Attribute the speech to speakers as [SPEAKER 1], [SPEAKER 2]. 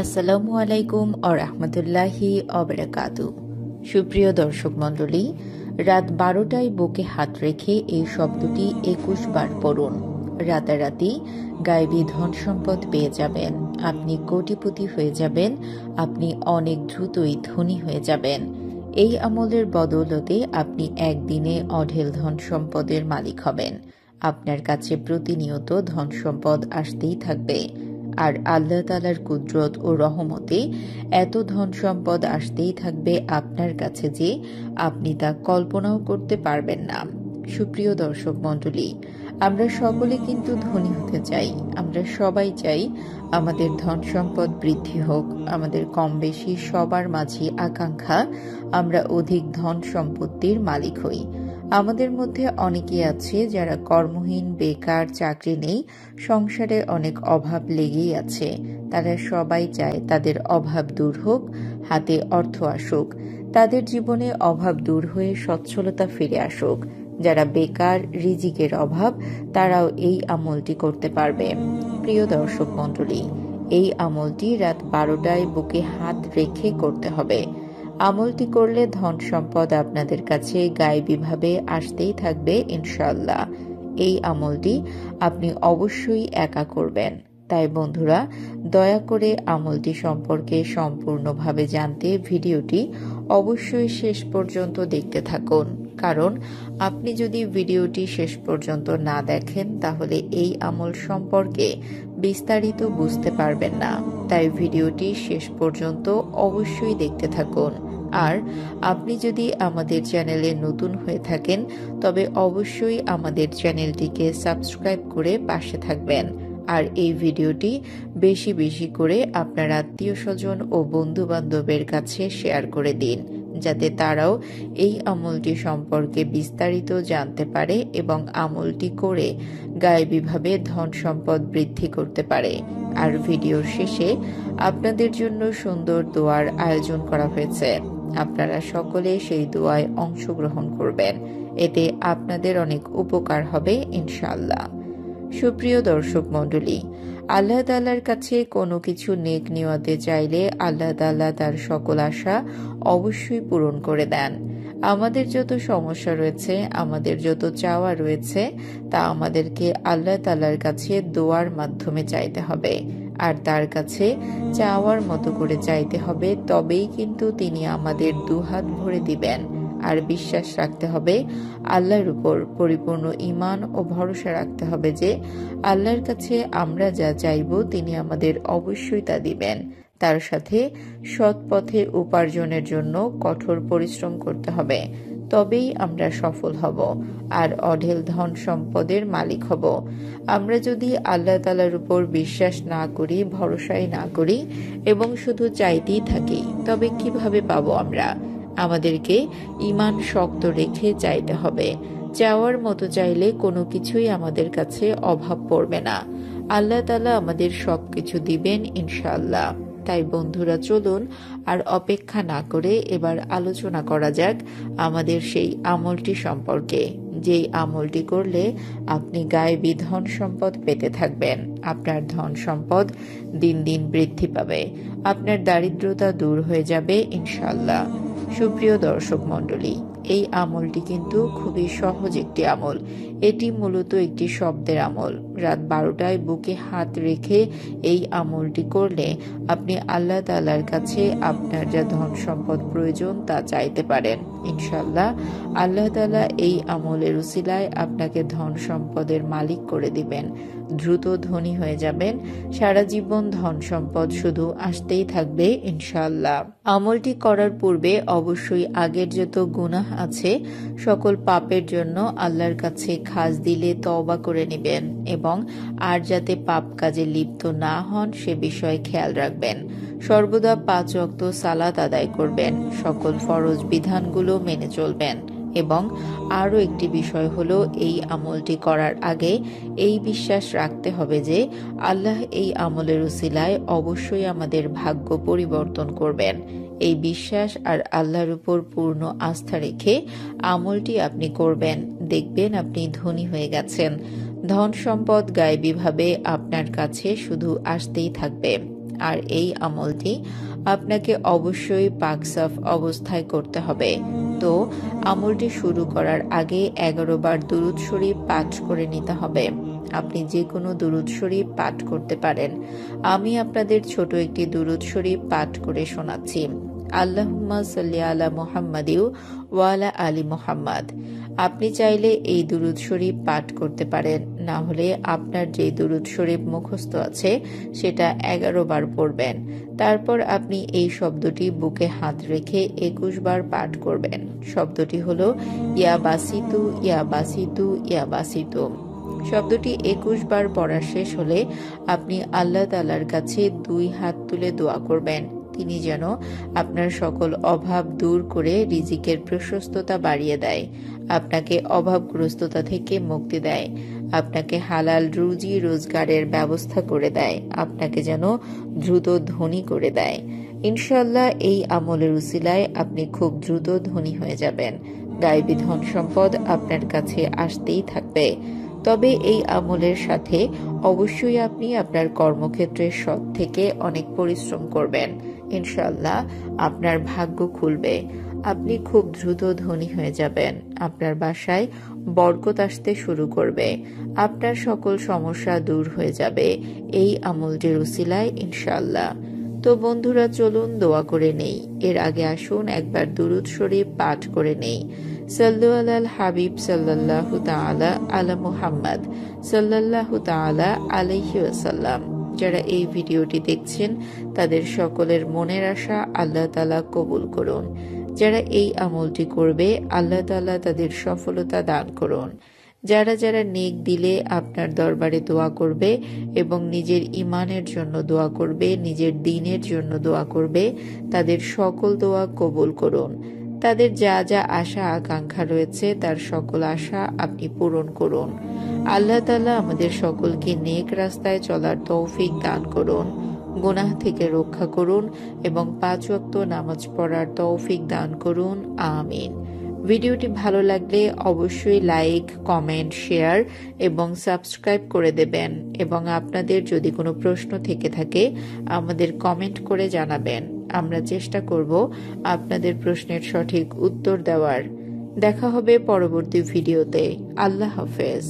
[SPEAKER 1] আসসালামু আলাইকুম ও রাহমাতুল্লাহি অবরাকাতু। সুপ্রিয় দর্শক মণ্ডলী, রাত 12টায় বুকে হাত রেখে এই শব্দটি 21 বার পড়ুন। রাতারাতি গায়েবী ধন সম্পদ পেয়ে যাবেন, আপনি কোটিপতি হয়ে যাবেন, আপনি অনেক দ্রুতই ধনী হয়ে যাবেন। এই আমলের বদৌলতে আপনি একদিনে অঢেল ধন সম্পদের মালিক হবেন। আপনার কাছে প্রতিনিয়ত ধন সম্পদ আসতেই থাকবে। আর আল্লাহ তাআলার কুদরত ও রহমতে এত ধন সম্পদ আসতেই থাকবে আপনার কাছে যে আপনি তা কল্পনাও করতে পারবেন না। সুপ্রিয় দর্শক মণ্ডলী, আমরা সকলে কিন্তু ধনী হতে চাই। আমরা সবাই চাই আমাদের ধন সম্পদ বৃদ্ধি হোক। আমাদের কম বেশি সবার মাঝে আকাঙ্ক্ষা আমরা অধিক ধন সম্পত্তির মালিক হই। আমাদের মধ্যে অনেকে আছে যারা কর্মহীন, বেকার, চাকরি নেই, সংসারে অনেক অভাব লেগেই আছে। তারা সবাই চায় তাদের অভাব দূর হোক, হাতে অর্থ আসুক, তাদের জীবনে অভাব দূর হয়ে সচ্ছলতা ফিরে আসুক। যারা বেকার, রিজিকের অভাব, তারাও এই আমলটি করতে পারবে। প্রিয় দর্শক মণ্ডলী, এই আমলটি রাত 12টায় বুকে হাত রেখে করতে হবে। আমলটি করলে ধন সম্পদ আপনাদের কাছে গায়েবীভাবে আসতেই থাকবে ইনশাআল্লাহ। এই আমলটি আপনি অবশ্যই একা করবেন। তাই বন্ধুরা, দয়া করে আমলটি সম্পর্কে সম্পূর্ণভাবে জানতে ভিডিওটি অবশ্যই শেষ পর্যন্ত দেখতে থাকুন। কারণ আপনি যদি ভিডিওটি শেষ পর্যন্ত না দেখেন তাহলে এই আমল সম্পর্কে বিস্তারিত বুঝতে পারবেন না। তাই ভিডিওটি শেষ পর্যন্ত অবশ্যই দেখতে থাকুন। আর আপনি যদি আমাদের চ্যানেলে নতুন হয়ে থাকেন তবে অবশ্যই আমাদের চ্যানেলটিকে সাবস্ক্রাইব করে পাশে থাকবেন। আর এই ভিডিওটি বেশি বেশি করে আপনার আত্মীয় স্বজন ও বন্ধু বান্ধবের কাছে শেয়ার করে দিন, যাতে তারাও এই আমলটি সম্পর্কে বিস্তারিত জানতে পারে এবং আমলটি করে গায়েবীভাবে ধন সম্পদ বৃদ্ধি করতে পারে। আর ভিডিওর শেষে আপনাদের জন্য সুন্দর দোয়ার আয়োজন করা হয়েছে। আপনারা সকলে সেই দোয়ায় অংশগ্রহণ করবেন, এতে আপনাদের অনেক উপকার হবে ইনশাআল্লাহ। সুপ্রিয় দর্শক মণ্ডলী, আল্লাহ তাআলার কাছে কোনো কিছু নেক নিয়তে চাইলে আল্লাহ তাআলা তার সকল আশা অবশ্যই পূরণ করে দেন। আমাদের যত সমস্যা রয়েছে, আমাদের যত চাওয়া রয়েছে, তা আমাদেরকে আল্লাহ তাআলার কাছে দোয়ার মাধ্যমে চাইতে হবে। আর তার কাছে চাওয়ার মতো করে চাইতে হবে, তবেই কিন্তু তিনি আমাদের দুহাত ভরে দিবেন। আর বিশ্বাস রাখতে হবে আল্লাহর উপর, পরিপূর্ণ ঈমান ও ভরসা রাখতে হবে যে আল্লাহর কাছে আমরা যা চাইব তিনি আমাদের অবশ্যই তা দিবেন। তার সাথে সৎ পথে উপার্জনের জন্য কঠোর পরিশ্রম করতে হবে, তবেই আমরা সফল হব আর অঢেল ধন সম্পদের মালিক হব। আমরা যদি আল্লাহ তাআলার উপর বিশ্বাস না করি, ভরসাই না করি এবং শুধু চাইতেই থাকি, তবে কিভাবে পাবো আমরা? আমাদেরকে ঈমান শক্ত রেখে চাইতে হবে। চাওয়ার মতো চাইলে কোনো কিছুই আমাদের কাছে অভাব পড়বে না। আল্লাহ তাআলা আমাদের সবকিছু দিবেন ইনশাআল্লাহ। তাই বন্ধুরা, চলুন আর অপেক্ষা না করে এবার আলোচনা করা যাক আমাদের সেই আমলটি সম্পর্কে, যেই আমলটি করলে আপনি গায়েবী ধন সম্পদ পেতে থাকবেন। আপনার ধন সম্পদ দিন দিন বৃদ্ধি পাবে, আপনার দারিদ্রতা দূর হয়ে যাবে ইনশাআল্লাহ। সুপ্রিয় দর্শক মণ্ডলী, এই আমলটি কিন্তু খুবই সহজ একটি আমল। এটি মূলত একটি শব্দের আমল। রাত 12টায় বুকে হাত রেখে এই আমলটি করলে আপনি আল্লাহ তাআলার কাছে আপনার যা ধন সম্পদ প্রয়োজন তা চাইতে পারেন ইনশাআল্লাহ। আল্লাহ তাআলা এই আমলের উসিলায় আপনাকে ধন সম্পদের মালিক করে দিবেন, দ্রুত ধনী হয়ে যাবেন। সারা জীবন ধন সম্পদ শুধু আসতেই থাকবে ইনশাআল্লাহ। আমলটি করার পূর্বে অবশ্যই আগের যত গুনাহ আছে সকল পাপের জন্য আল্লাহর কাছে খাস দিলে তওবা করে নেবেন এবং আর যাতে পাপ কাজে লিপ্ত না হন সে বিষয়ে খেয়াল রাখবেন। সর্বদা 5 ওয়াক্ত সালাত আদায় করবেন, সকল ফরজ বিধানগুলো মেনে চলবেন এবং আরও একটি বিষয় হলো এই আমলটি করার আগে এই বিশ্বাস রাখতে হবে যে আল্লাহ এই আমলের উসিলায় অবশ্যই আমাদের ভাগ্য পরিবর্তন করবেন। এই বিশ্বাস আর আল্লাহর উপর পূর্ণ আস্থা রেখে আমলটি আপনি করবেন, দেখবেন আপনি ধনী হয়ে গেছেন। ধন সম্পদ গায়েবীভাবে আপনার কাছে শুধু আসতেই থাকবে। আর এই আমলটি আপনাকে অবশ্যই পাক সাফ অবস্থায় করতে হবে। তো আমলটি শুরু করার আগে 11 বার দুরূদ শরীফ পাঠ করে নিতে হবে। আপনি যে কোনো দুরূদ শরীফ পাঠ করতে পারেন। আমি আপনাদের ছোট একটি দুরূদ শরীফ পাঠ করে শোনাচ্ছি। আল্লাহুম্মা সাল্লি আলা মুহাম্মাদিউ ওয়া আলা আলি মুহাম্মাদ। আপনি চাইলে এই দুরূদ শরীফ পাঠ করতে পারেন, না হলে আপনার যে দুরূদ শরীফ মুখস্থ আছে সেটা 11 বার পড়বেন। তারপর আপনি এই শব্দটি বুকে হাত রেখে 21 বার পাঠ করবেন। শব্দটি হলো ইয়া বাসিতু ইয়া বাসিতু ইয়া বাসিতু। শব্দটি 21 বার পড়া শেষ হলে আপনি আল্লাহ তাআলার কাছে 2 হাত তুলে দোয়া করবেন, তিনি যেন আপনার সকল অভাব দূর করে রিজিকের প্রশস্ততা বাড়িয়ে দেয়, আপনাকে অভাবগ্রস্ততা থেকে মুক্তি দেয়, আপনাকে হালাল রুজি রোজগারের ব্যবস্থা করে দেয়, আপনাকে যেন দ্রুত ধনী করে দেয়। ইনশাআল্লাহ এই আমলের উসিলায় আপনি খুব দ্রুত ধনী হয়ে যাবেন। গায়েবী ধন সম্পদ আপনার কাছে আসতেই থাকবে। তবে এই আমলের সাথে অবশ্যই আপনি আপনার কর্মক্ষেত্রে সৎ থেকে অনেক পরিশ্রম করবেন। ইনশাআল্লাহ আপনার ভাগ্য খুলবে, আপনি খুব দ্রুত ধনী হয়ে যাবেন, আপনার বাসায় বরকত আসতে শুরু করবে, আপনার সকল সমস্যা দূর হয়ে যাবে এই আমলটির উসিলায় ইনশাআল্লাহ। তো বন্ধুরা, চলুন দোয়া করে নেই। এর আগে আসুন একবার দুরূদ শরীফ পাঠ করে নেই। সাল্লু আলাল হাবিব সাল্লাল্লাহু তাআলা আলা মুহাম্মদ সাল্লাল্লাহু তাআলা আলাইহি ওয়াসাল্লাম। যারা এই ভিডিওটি দেখছেন তাদের সকলের মনের আশা আল্লাহ তাআলা কবুল করুন। যারা এই আমলটি করবে আল্লাহ তাআলা তাদের সফলতা দান করুন। যারা যারা নেক দিলে আপনার দরবারে দোয়া করবে এবং নিজের ঈমানের জন্য দোয়া করবে, নিজের দ্বীনের জন্য দোয়া করবে, তাদের সকল দোয়া কবুল করুন। তাদের যা যা আশা আকাঙ্ক্ষা রয়েছে তার সকল আশা আপনি পূরণ করুন। আল্লাহ তাআলা আমাদের সকলকে নেক রাস্তায় চলার তৌফিক দান করুন, গুনাহ থেকে রক্ষা করুন এবং 5 ওয়াক্ত নামাজ পড়ার তৌফিক দান করুন। আমিন। ভিডিওটি ভালো লাগলে অবশ্যই লাইক, কমেন্ট, শেয়ার এবং সাবস্ক্রাইব করে দেবেন এবং আপনাদের যদি কোনো প্রশ্ন থেকে থাকে আমাদের কমেন্ট করে জানাবেন। আমরা চেষ্টা করব আপনাদের প্রশ্নের সঠিক উত্তর দেওয়ার। দেখা হবে পরবর্তী ভিডিওতে। আল্লাহ হাফেজ।